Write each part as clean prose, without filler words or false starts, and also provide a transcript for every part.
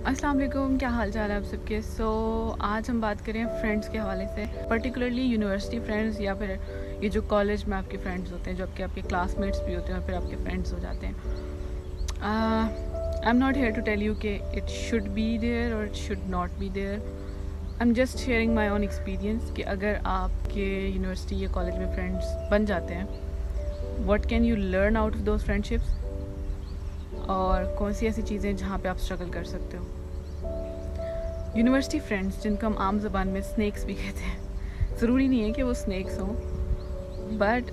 अस्सलाम वालेकुम, क्या हाल चाल है आप सबके। आज हम बात करें फ्रेंड्स के हवाले से, पर्टिकुलरली यूनिवर्सिटी फ्रेंड्स या फिर ये जो कॉलेज में आपके फ्रेंड्स होते हैं, जो आपके क्लासमेट्स भी होते हैं और फिर आपके फ्रेंड्स हो जाते हैं। I am not here to tell you कि इट शुड बी देयर और it should not be there. I am just sharing my own experience कि अगर आपके यूनिवर्सिटी या कॉलेज में फ्रेंड्स बन जाते हैं, what can you learn out of those friendships, और कौन सी ऐसी चीज़ें जहाँ पे आप स्ट्रगल कर सकते हो। यूनिवर्सिटी फ्रेंड्स, जिनको हम आम ज़बान में स्नैक्स भी कहते हैं, ज़रूरी नहीं है कि वो स्नैक्स हों, but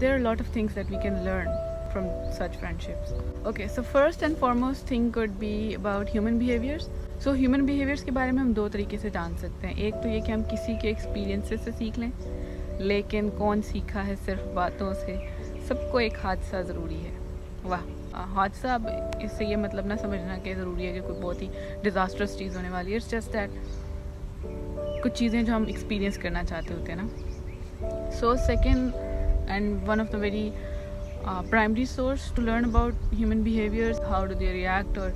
there are lot of things that we can learn from such friendships. Okay, so first and foremost thing could be about human behaviours. So human behaviours के बारे में हम दो तरीके से जान सकते हैं। एक तो ये कि हम किसी के एक्सपीरियंसेस से सीख लें, लेकिन कौन सीखा है सिर्फ बातों से। सबको एक हादसा ज़रूरी है। वाह, हादसा, अब इससे ये मतलब ना समझना कि ज़रूरी है कि कोई बहुत ही डिज़ास्टरस चीज़ होने वाली है। इट्स जस्ट दैट कुछ चीज़ें जो हम एक्सपीरियंस करना चाहते होते हैं ना। So second and one of the very primary source to learn about human behaviours, how do they react, और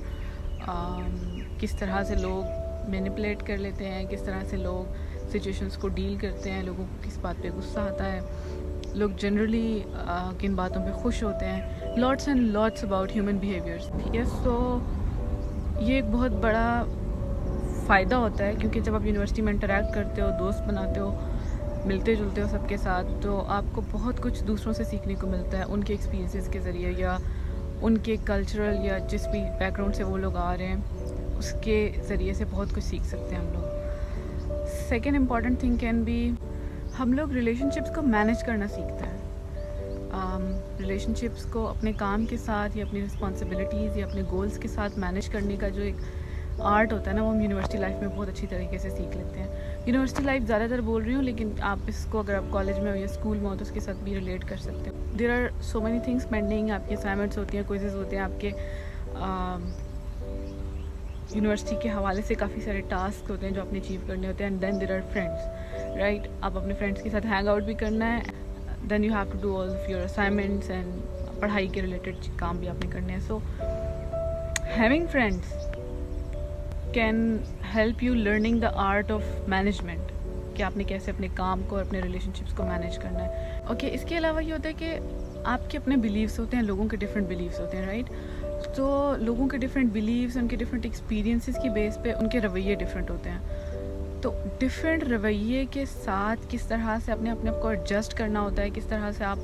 किस तरह से लोग मैनिपुलेट कर लेते हैं, किस तरह से लोग सिचुएशंस को डील करते हैं, लोगों को किस बात पे गुस्सा आता है, लोग जनरली किन बातों पे खुश होते हैं। Lots and lots about human behaviours, ठीक है। सो ये एक बहुत बड़ा फ़ायदा होता है, क्योंकि जब आप यूनिवर्सिटी में इंटरेक्ट करते हो, दोस्त बनाते हो, मिलते जुलते हो सबके साथ, तो आपको बहुत कुछ दूसरों से सीखने को मिलता है, उनके एक्सपीरियंसेस के ज़रिए या उनके कल्चरल या जिस भी बैकग्राउंड से वो लोग आ रहे हैं उसके ज़रिए से बहुत कुछ सीख सकते हैं हम लोग। Second important thing can be, हम लोग रिलेशनशिप्स को मैनेज करना सीखते हैं। रिलेशनशिप्स को अपने काम के साथ या अपनी रिस्पॉन्सिबिलिटीज़ या अपने गोल्स के साथ मैनेज करने का जो एक आर्ट होता है ना, वो हम यूनिवर्सिटी लाइफ में बहुत अच्छी तरीके से सीख लेते हैं। यूनिवर्सिटी लाइफ ज़्यादातर बोल रही हूँ, लेकिन आप इसको अगर आप कॉलेज में हो या स्कूल में हो तो उसके साथ भी रिलेट कर सकते हो। There are so many things pending, आपकी असाइनमेंट्स होती हैं, क्विज़ेस होते हैं, आपके यूनिवर्सिटी के हवाले से काफ़ी सारे टास्क होते हैं जो आपने अचीव करने होते हैं। And then there are friends, right. आप अपने फ्रेंड्स के साथ हैंग आउट भी करना है, then you have to do all of your assignments and पढ़ाई के रिलेटेड काम भी आपने करने हैं। So having friends can help you learning the art of management, कि आपने कैसे अपने काम को और अपने रिलेशनशिप्स को मैनेज करना है। ओके, इसके अलावा ये होता है कि आपके अपने बिलीव्स होते हैं, लोगों के डिफरेंट बिलीव्स होते हैं, राइट। तो लोगों के डिफरेंट बिलीव्स, उनके डिफरेंट एक्सपीरियंसेस की बेस पे उनके रवैये डिफरेंट होते हैं। तो डिफरेंट रवैये के साथ किस तरह से अपने आप को एडजस्ट करना होता है, किस तरह से आप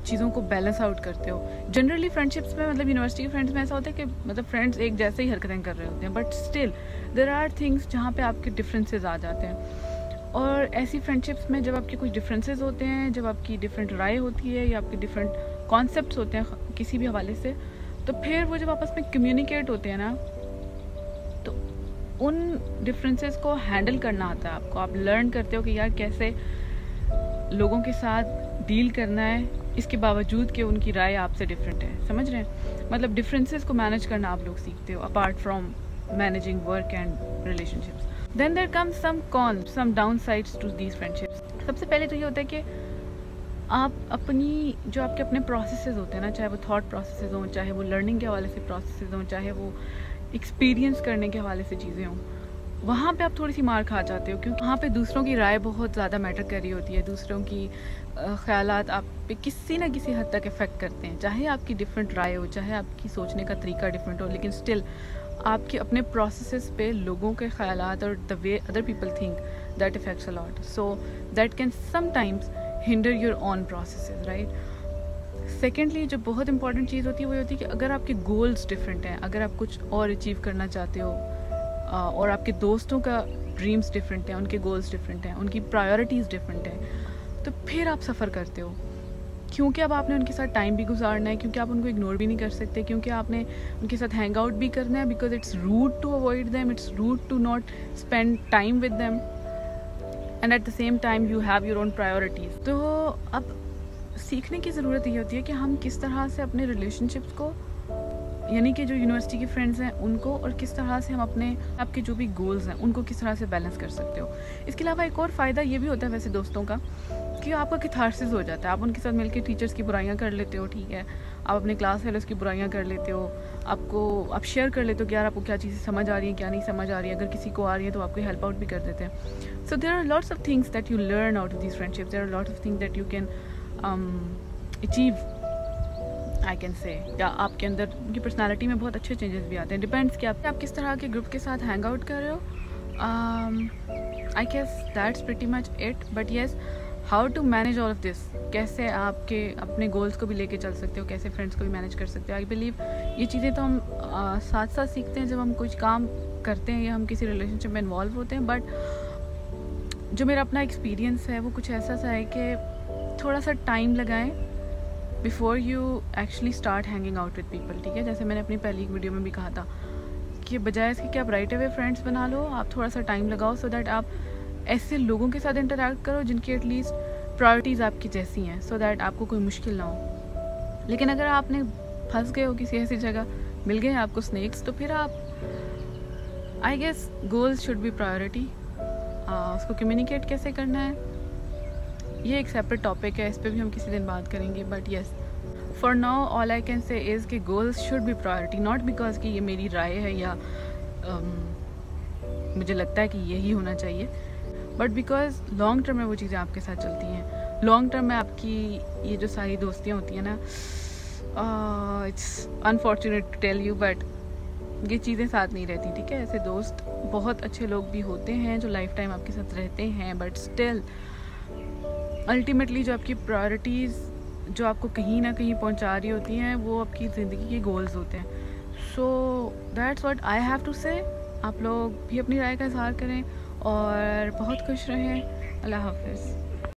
चीज़ों को बैलेंस आउट करते हो। जनरली फ्रेंडशिप्स में, मतलब यूनिवर्सिटी के फ्रेंड्स में ऐसा होता है कि मतलब फ्रेंड्स एक जैसे ही हरकतें कर रहे होते हैं, but still there are things जहाँ पे आपके डिफरेंसेस आ जाते हैं। और ऐसी फ्रेंडशिप्स में जब आपके कुछ डिफरेंसेस होते हैं, जब आपकी डिफरेंट राय होती है या आपके डिफरेंट कॉन्सेप्ट्स होते हैं किसी भी हवाले से, तो फिर वो जब आपस में कम्युनिकेट होते हैं ना, तो उन डिफरेंसेस को हैंडल करना आता है आपको। आप लर्न करते हो कि यार कैसे लोगों के साथ डील करना है, इसके बावजूद कि उनकी राय आपसे डिफरेंट है। समझ रहे हैं, मतलब डिफरेंसेस को मैनेज करना आप लोग सीखते हो, apart from managing work and relationships. Then there comes some cons, some down sides to these friendships. सबसे पहले तो ये होता है कि आप अपनी जो आपके अपने प्रोसेसेस होते हैं ना, चाहे वो थॉट प्रोसेसेस हों, चाहे वो लर्निंग के हवाले से प्रोसेसेस हों, चाहे वो एक्सपीरियंस करने के हवाले से चीज़ें हों, वहाँ पे आप थोड़ी सी मार खा जाते हो, क्योंकि वहाँ पे दूसरों की राय बहुत ज़्यादा मैटर कर रही होती है। दूसरों की ख़यालात आप पे किसी ना किसी हद तक इफ़ेक्ट करते हैं, चाहे आपकी डिफरेंट राय हो, चाहे आपकी सोचने का तरीका डिफरेंट हो, लेकिन स्टिल आपके अपने प्रोसेसेस पे लोगों के ख़यालात और the way other people think, that effects a lot. So that can sometimes hinder your own processes, right. Secondly, जो बहुत इंपॉर्टेंट चीज़ होती है वो होती है कि अगर आपके गोल्स डिफरेंट हैं, अगर आप कुछ और अचीव करना चाहते हो और आपके दोस्तों का ड्रीम्स डिफरेंट हैं, उनके गोल्स डिफरेंट हैं, उनकी प्रायोरिटीज़ डिफरेंट हैं, तो फिर आप सफ़र करते हो, क्योंकि अब आपने उनके साथ टाइम भी गुजारना है, क्योंकि आप उनको इग्नोर भी नहीं कर सकते, क्योंकि आपने उनके साथ हैंग आउट भी करना है, because it's rude to avoid them, it's rude to not spend time with them, and at the same time you have your own priorities. तो अब सीखने की ज़रूरत ये होती है कि हम किस तरह से अपने रिलेशनशिप्स को, यानी कि जो यूनिवर्सिटी के फ्रेंड्स हैं उनको, और किस तरह से हम अपने आपके जो भी गोल्स हैं उनको किस तरह से बैलेंस कर सकते हो। इसके अलावा एक और फ़ायदा ये भी होता है वैसे दोस्तों का, कि आपका कैथारसिस हो जाता है। आप उनके साथ मिलकर टीचर्स की बुराइयां कर लेते हो, ठीक है, आप अपने क्लास फेलोज़ की बुराइयाँ कर लेते हो, आप शेयर कर लेते हो कि यार आपको क्या चीज़ें समझ आ रही हैं, क्या नहीं समझ आ रही है। अगर किसी को आ रही है तो आपको हेल्प आउट भी कर देते हैं। So there are lots of things that you learn out of these friendships, there are lots of things that you can achieve, I can say. या आपके अंदर उनकी पर्सनैलिटी में बहुत अच्छे चेंजेस भी आते हैं। डिपेंड्स कि आप किस तरह के ग्रुप के साथ हैंग आउट कर रहे हो। I guess that's pretty much it. But yes, how to manage all of this, कैसे आपके अपने गोल्स को भी लेके चल सकते हो, कैसे फ्रेंड्स को भी मैनेज कर सकते हो। आई बिलीव ये चीज़ें तो हम साथ साथ सीखते हैं जब हम कुछ काम करते हैं या हम किसी रिलेशनशिप में इन्वॉल्व होते हैं। बट जो मेरा अपना एक्सपीरियंस है वो कुछ ऐसा सा है कि थोड़ा सा टाइम लगाएं before you actually start hanging out with people, ठीक है। जैसे मैंने अपनी पहली वीडियो में भी कहा था कि बजाय इसके कि आप राइट अवे फ्रेंड्स बना लो, आप थोड़ा सा टाइम लगाओ सो दैट आप ऐसे लोगों के साथ इंटरेक्ट करो जिनकी एटलीस्ट प्रायोरिटीज़ आपकी जैसी हैं, सो दैट आपको कोई मुश्किल ना हो। लेकिन अगर आपने फंस गए हो किसी ऐसी जगह, मिल गए हैं आपको स्नेक्स, तो फिर आप I guess goals should be priority. उसको कम्युनिकेट कैसे करना है ये एक सेपरेट टॉपिक है, इस पर भी हम किसी दिन बात करेंगे। But yes, for now all I can say is कि goals should be priority, not because कि ये मेरी राय है या मुझे लगता है कि यही होना चाहिए, बट बिकॉज लॉन्ग टर्म में वो चीज़ें आपके साथ चलती हैं। लॉन्ग टर्म में आपकी ये जो सारी दोस्तियाँ होती हैं ना, it's unfortunate to tell you but ये चीज़ें साथ नहीं रहती, ठीक है। ऐसे दोस्त बहुत अच्छे लोग भी होते हैं जो लाइफ टाइम आपके साथ रहते हैं, बट स्टिल अल्टीमेटली जो आपकी प्रायोरिटीज़ जो आपको कहीं ना कहीं पहुंचा रही होती हैं वो आपकी ज़िंदगी के गोल्स होते हैं। So that's what I have to say. आप लोग भी अपनी राय का इज़हार करें और बहुत खुश रहें। अल्लाह हाफ़िज़।